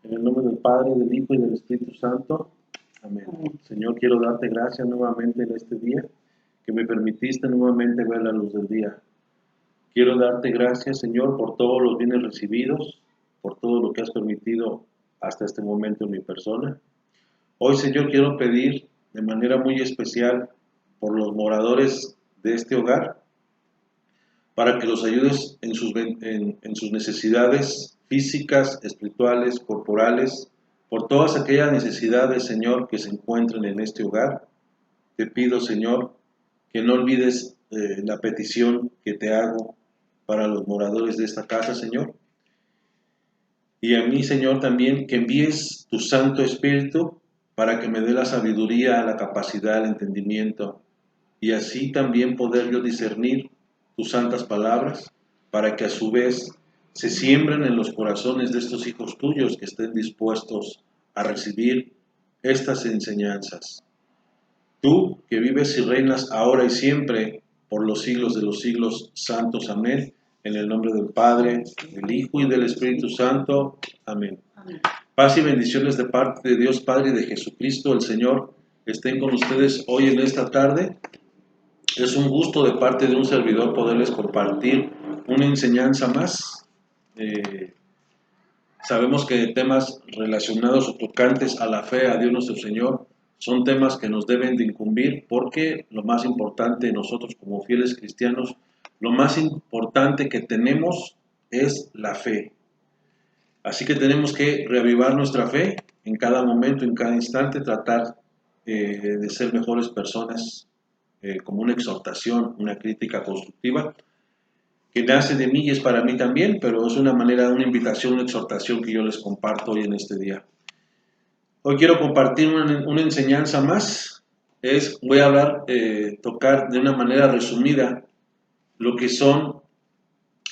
En el nombre del Padre, del Hijo y del Espíritu Santo. Amén. Señor, quiero darte gracias nuevamente en este día, que me permitiste nuevamente ver la luz del día. Quiero darte gracias, Señor, por todos los bienes recibidos, por todo lo que has permitido hasta este momento en mi persona. Hoy, Señor, quiero pedir de manera muy especial por los moradores de este hogar, para que los ayudes en sus necesidades físicas, espirituales, corporales, por todas aquellas necesidades, Señor, que se encuentren en este hogar. Te pido, Señor, que no olvides la petición que te hago para los moradores de esta casa, Señor. Y a mí, Señor, también que envíes tu Santo Espíritu para que me dé la sabiduría, la capacidad, el entendimiento, y así también poder yo discernir tus santas palabras, para que a su vez se siembren en los corazones de estos hijos tuyos que estén dispuestos a recibir estas enseñanzas. Tú que vives y reinas ahora y siempre por los siglos de los siglos santos. Amén. En el nombre del Padre, del Hijo y del Espíritu Santo. Amén. Amén. Paz y bendiciones de parte de Dios Padre y de Jesucristo el Señor estén con ustedes hoy en esta tarde. Es un gusto de parte de un servidor poderles compartir una enseñanza más. Sabemos que temas relacionados o tocantes a la fe, a Dios nuestro Señor, son temas que nos deben de incumbir, porque lo más importante nosotros como fieles cristianos, lo más importante que tenemos es la fe. Así que tenemos que reavivar nuestra fe en cada momento, en cada instante, tratar de ser mejores personas, como una exhortación, una crítica constructiva, que nace de mí y es para mí también, pero es una manera, una invitación, una exhortación que yo les comparto hoy en este día. Hoy quiero compartir una enseñanza más. Voy a hablar, tocar de una manera resumida lo que son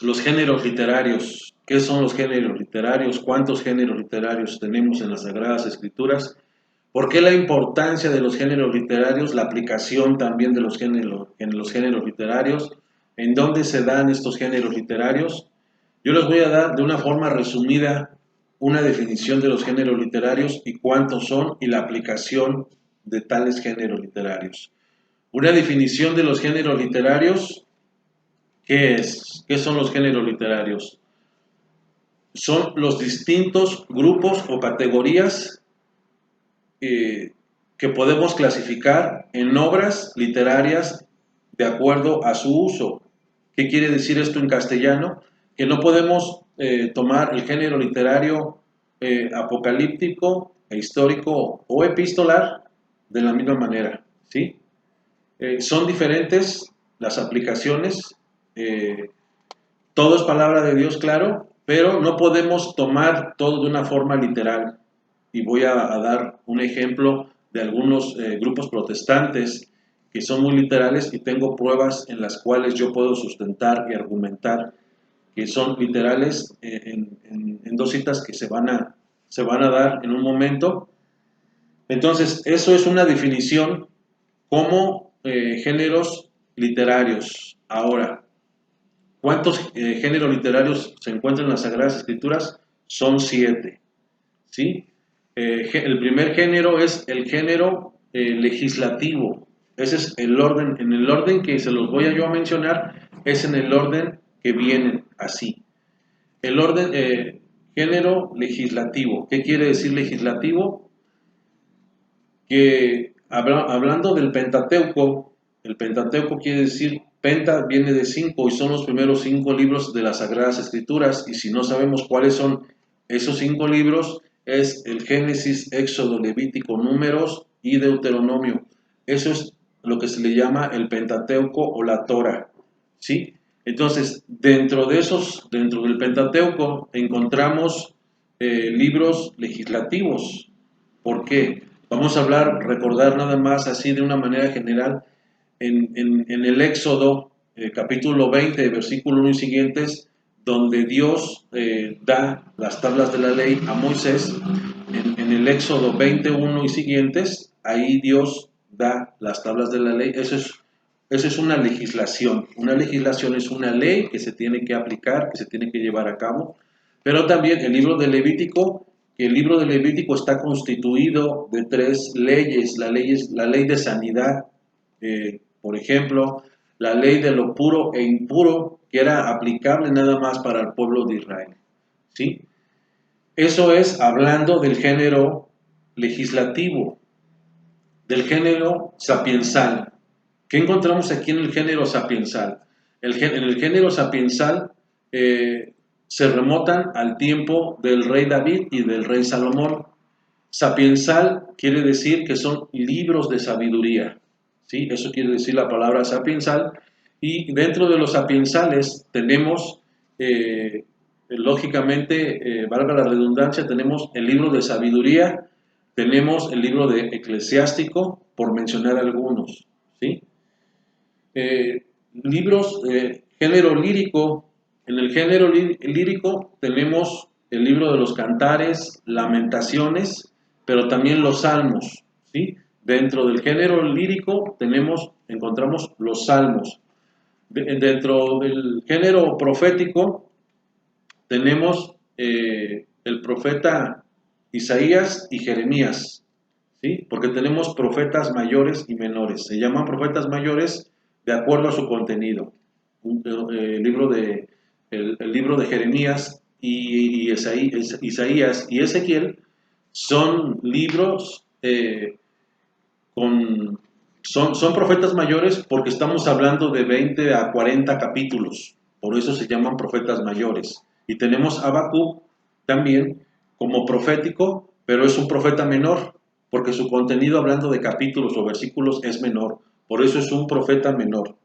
los géneros literarios. ¿Qué son los géneros literarios? ¿Cuántos géneros literarios tenemos en las Sagradas Escrituras? ¿Por qué la importancia de los géneros literarios? La aplicación también de los géneros literarios. ¿En dónde se dan estos géneros literarios? Yo les voy a dar de una forma resumida una definición de los géneros literarios y cuántos son y la aplicación de tales géneros literarios. Una definición de los géneros literarios. ¿Qué es? ¿Qué son los géneros literarios? Son los distintos grupos o categorías que podemos clasificar en obras literarias de acuerdo a su uso. ¿Qué quiere decir esto en castellano? Que no podemos tomar el género literario apocalíptico, histórico o epistolar de la misma manera, ¿sí? Son diferentes las aplicaciones, todo es palabra de Dios, claro, pero no podemos tomar todo de una forma literal. Y voy a dar un ejemplo de algunos grupos protestantes que son muy literales y tengo pruebas en las cuales yo puedo sustentar y argumentar que son literales en dos citas que se van a dar en un momento. Entonces, eso es una definición como géneros literarios. Ahora, ¿cuántos géneros literarios se encuentran en las Sagradas Escrituras? Son 7, ¿sí? El primer género es el género legislativo. Ese es el orden, en el orden que se los voy a yo a mencionar, es en el orden que vienen así. El orden, género legislativo. ¿Qué quiere decir legislativo? Que hablando del Pentateuco, el Pentateuco quiere decir, penta viene de 5 y son los primeros 5 libros de las Sagradas Escrituras, y si no sabemos cuáles son esos 5 libros, es el Génesis, Éxodo, Levítico, Números y Deuteronomio. Eso es lo que se le llama el Pentateuco o la Torah, ¿sí? Entonces, dentro del Pentateuco encontramos libros legislativos. ¿Por qué? Vamos a recordar nada más así de una manera general, en el Éxodo, capítulo 20, versículo 1 y siguientes, donde Dios da las tablas de la ley a Moisés. En el Éxodo 21 y siguientes, ahí Dios da las tablas de la ley. Eso es una legislación. Una legislación es una ley que se tiene que aplicar, que se tiene que llevar a cabo. Pero también el libro de Levítico que el libro de Levítico está constituido de 3 leyes. La ley de sanidad, por ejemplo, la ley de lo puro e impuro, que era aplicable nada más para el pueblo de Israel. ¿Sí? Eso es hablando del género legislativo, del género sapiensal. ¿Qué encontramos aquí en el género sapiensal? En el género sapiensal se remontan al tiempo del rey David y del rey Salomón. Sapiensal quiere decir que son libros de sabiduría, ¿sí? Eso quiere decir la palabra sapiensal. Y dentro de los sapiensales tenemos, lógicamente, valga la redundancia, tenemos el libro de sabiduría, tenemos el libro de eclesiástico, por mencionar algunos, ¿sí? Libros de género lírico. En el género lírico tenemos el libro de los cantares, lamentaciones, pero también los salmos, ¿sí? Dentro del género lírico encontramos los salmos. Dentro del género profético tenemos el profeta Isaías y Jeremías, ¿sí? Porque tenemos profetas mayores y menores. Se llaman profetas mayores de acuerdo a su contenido. El libro de Jeremías y Isaías y Ezequiel son libros son profetas mayores porque estamos hablando de 20 a 40 capítulos. Por eso se llaman profetas mayores. Y tenemos a Habacuc también como profético, pero es un profeta menor, porque su contenido hablando de capítulos o versículos es menor. Por eso es un profeta menor.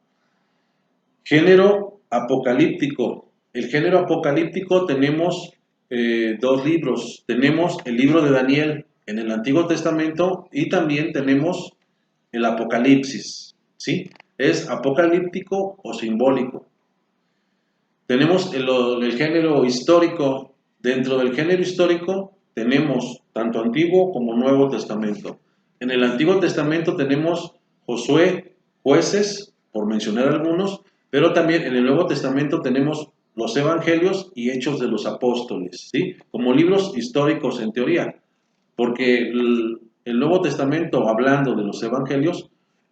Género apocalíptico. El género apocalíptico tenemos 2 libros. Tenemos el libro de Daniel en el Antiguo Testamento y también tenemos el Apocalipsis, ¿sí? Es apocalíptico o simbólico. Tenemos el género histórico. Dentro del género histórico tenemos tanto Antiguo como Nuevo Testamento. En el Antiguo Testamento tenemos Josué, Jueces, por mencionar algunos, pero también en el Nuevo Testamento tenemos los Evangelios y Hechos de los Apóstoles, ¿sí? Como libros históricos en teoría, porque el Nuevo Testamento, hablando de los Evangelios,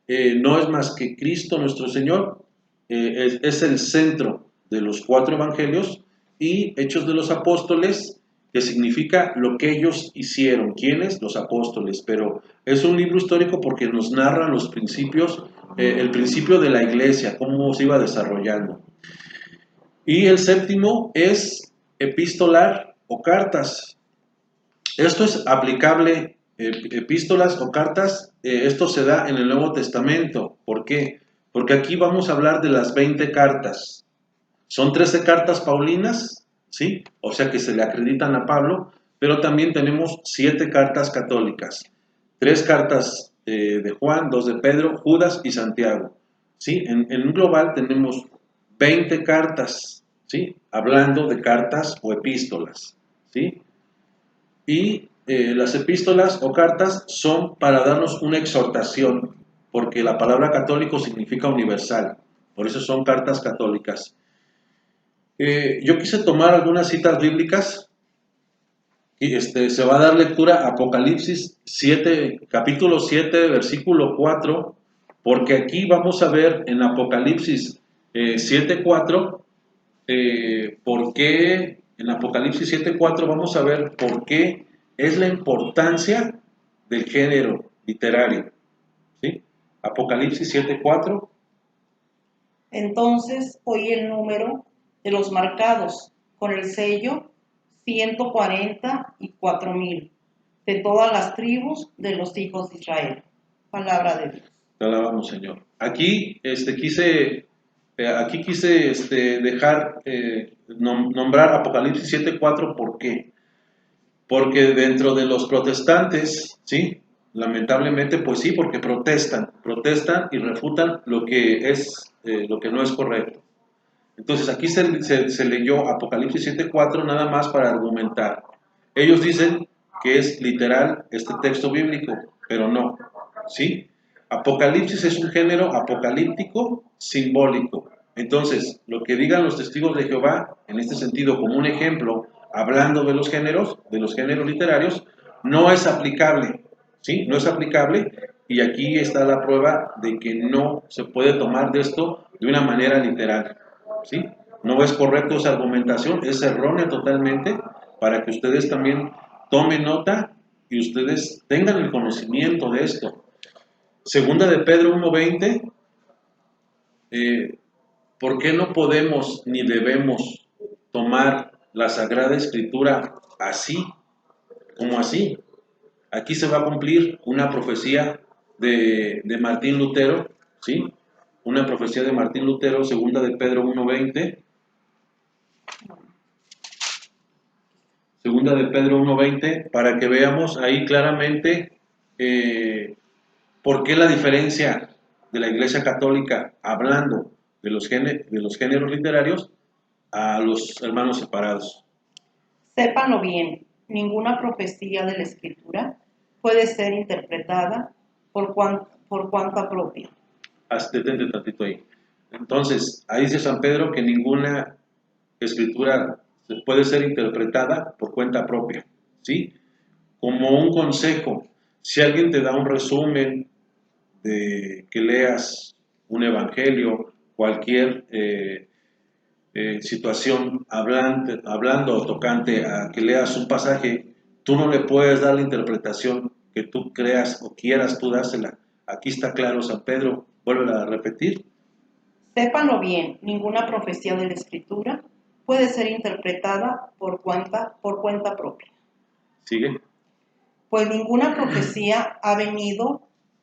no es más que Cristo nuestro Señor, es el centro de los 4 Evangelios, y Hechos de los Apóstoles, que significa lo que ellos hicieron. ¿Quiénes? Los apóstoles. Pero es un libro histórico porque nos narra los principios, el principio de la iglesia, cómo se iba desarrollando. Y el séptimo es epistolar o cartas. Esto es aplicable, epístolas o cartas, esto se da en el Nuevo Testamento. ¿Por qué? Porque aquí vamos a hablar de las 20 cartas. Son 13 cartas paulinas, ¿sí? O sea que se le acreditan a Pablo, pero también tenemos 7 cartas católicas. 3 cartas de Juan, 2 de Pedro, Judas y Santiago, ¿sí? En un global tenemos 20 cartas, ¿sí? Hablando de cartas o epístolas, ¿sí? Y las epístolas o cartas son para darnos una exhortación, porque la palabra católico significa universal, por eso son cartas católicas. Yo quise tomar algunas citas bíblicas y se va a dar lectura a Apocalipsis 7, capítulo 7, versículo 4, porque aquí vamos a ver en Apocalipsis 7:4 por qué, en Apocalipsis 7:4 vamos a ver por qué es la importancia del género literario, ¿sí? Apocalipsis 7:4. Entonces oí el número de los marcados con el sello 144,000 de todas las tribus de los hijos de Israel. Palabra de Dios. Te alabamos, Señor. Aquí quise dejar nombrar Apocalipsis 7:4. ¿Por qué? Porque dentro de los protestantes, ¿sí? Lamentablemente, pues sí, porque protestan y refutan lo que no es correcto. Entonces aquí se leyó Apocalipsis 7:4 nada más para argumentar. Ellos dicen que es literal este texto bíblico, pero no, ¿sí? Apocalipsis es un género apocalíptico simbólico. Entonces, lo que digan los testigos de Jehová, en este sentido, como un ejemplo, hablando de los géneros literarios, no es aplicable, ¿sí? No es aplicable, y aquí está la prueba de que no se puede tomar de esto de una manera literal, ¿sí? No es correcto esa argumentación, es errónea totalmente, para que ustedes también tomen nota y ustedes tengan el conocimiento de esto. Segunda de Pedro 1:20, ¿por qué no podemos ni debemos tomar la Sagrada Escritura así, como así? Aquí se va a cumplir una profecía de Martín Lutero, ¿sí? Una profecía de Martín Lutero, segunda de Pedro 1:20. Segunda de Pedro 1:20, para que veamos ahí claramente por qué la diferencia de la Iglesia Católica hablando de los géneros literarios a los hermanos separados. Sépanlo bien, ninguna profecía de la Escritura puede ser interpretada por cuanta propia. Detente tantito ahí. Entonces, ahí dice San Pedro que ninguna escritura puede ser interpretada por cuenta propia, ¿sí? Como un consejo, si alguien te da un resumen de que leas un evangelio, cualquier situación hablando o tocante a que leas un pasaje, tú no le puedes dar la interpretación que tú creas o quieras tú dársela. Aquí está claro San Pedro, vuelve a repetir. Sépanlo bien, ninguna profecía de la Escritura puede ser interpretada por cuenta propia. ¿Sigue? Pues ninguna profecía ha venido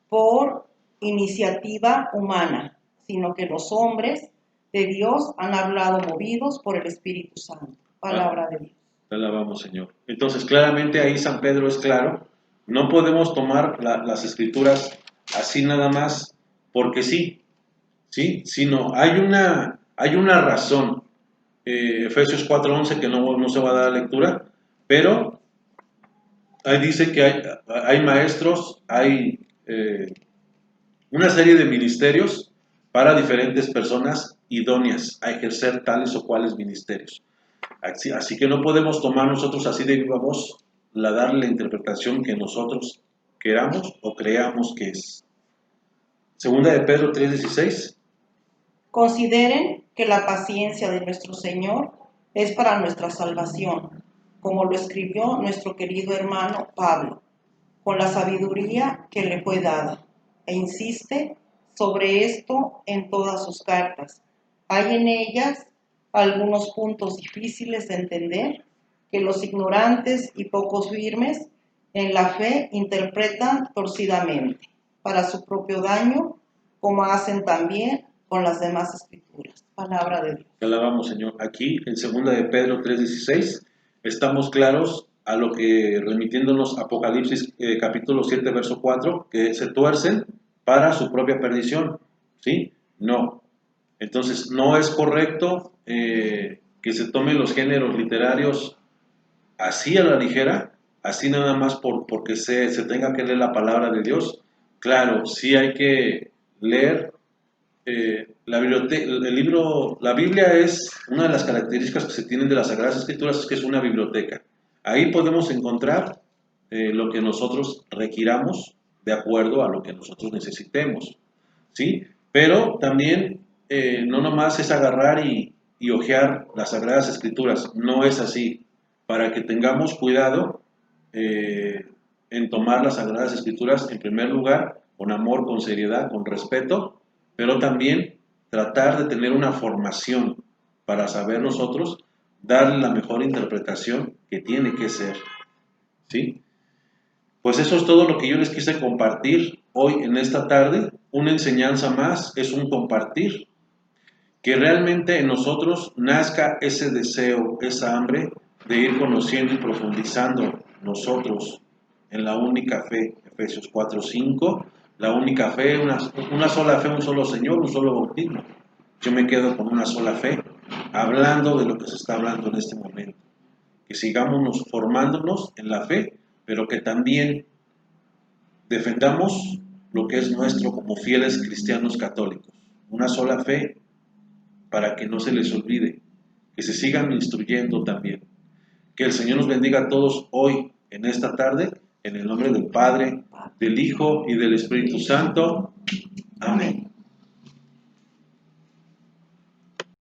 por iniciativa humana, sino que los hombres de Dios han hablado movidos por el Espíritu Santo. Palabra de Dios. Te alabamos, Señor. Entonces, claramente ahí San Pedro es claro. No podemos tomar las escrituras así nada más porque sí, ¿sí? Sino hay una razón. Efesios 4:11, que no se va a dar lectura, pero ahí dice que hay maestros, hay una serie de ministerios para diferentes personas idóneas a ejercer tales o cuales ministerios. Así que no podemos tomar nosotros así de viva voz darle la interpretación que nosotros queramos o creamos que es. Segunda de Pedro 3:16. Consideren que la paciencia de nuestro Señor es para nuestra salvación, como lo escribió nuestro querido hermano Pablo, con la sabiduría que le fue dada, e insiste sobre esto en todas sus cartas. Hay en ellas algunos puntos difíciles de entender que los ignorantes y pocos firmes en la fe interpretan torcidamente para su propio daño, como hacen también con las demás escrituras. Palabra de Dios. Te alabamos, Señor. Aquí en segunda de Pedro 3:16 estamos claros a lo que, remitiéndonos a Apocalipsis capítulo 7 verso 4, que se tuercen para su propia perdición, ¿sí? No. Entonces, no es correcto que se tomen los géneros literarios así a la ligera, así nada más porque se tenga que leer la palabra de Dios. Claro, sí hay que leer la Biblia es una de las características que se tienen de las Sagradas Escrituras, es que es una biblioteca. Ahí podemos encontrar lo que nosotros requiramos de acuerdo a lo que nosotros necesitemos, ¿sí? Pero también no nomás es agarrar y hojear las Sagradas Escrituras, no es así. Para que tengamos cuidado en tomar las Sagradas Escrituras, en primer lugar, con amor, con seriedad, con respeto, pero también tratar de tener una formación para saber nosotros darle la mejor interpretación que tiene que ser, ¿sí? Pues eso es todo lo que yo les quise compartir hoy en esta tarde. Una enseñanza más, es un compartir, que realmente en nosotros nazca ese deseo, esa hambre de ir conociendo y profundizando nosotros en la única fe, Efesios 4:5, la única fe, una sola fe, un solo Señor, un solo bautismo. Yo me quedo con una sola fe, hablando de lo que se está hablando en este momento. Que sigamos formándonos en la fe, pero que también defendamos lo que es nuestro como fieles cristianos católicos. Una sola fe, para que no se les olvide, que se sigan instruyendo también. Que el Señor nos bendiga a todos hoy, en esta tarde, en el nombre del Padre, del Hijo y del Espíritu Santo. Amén.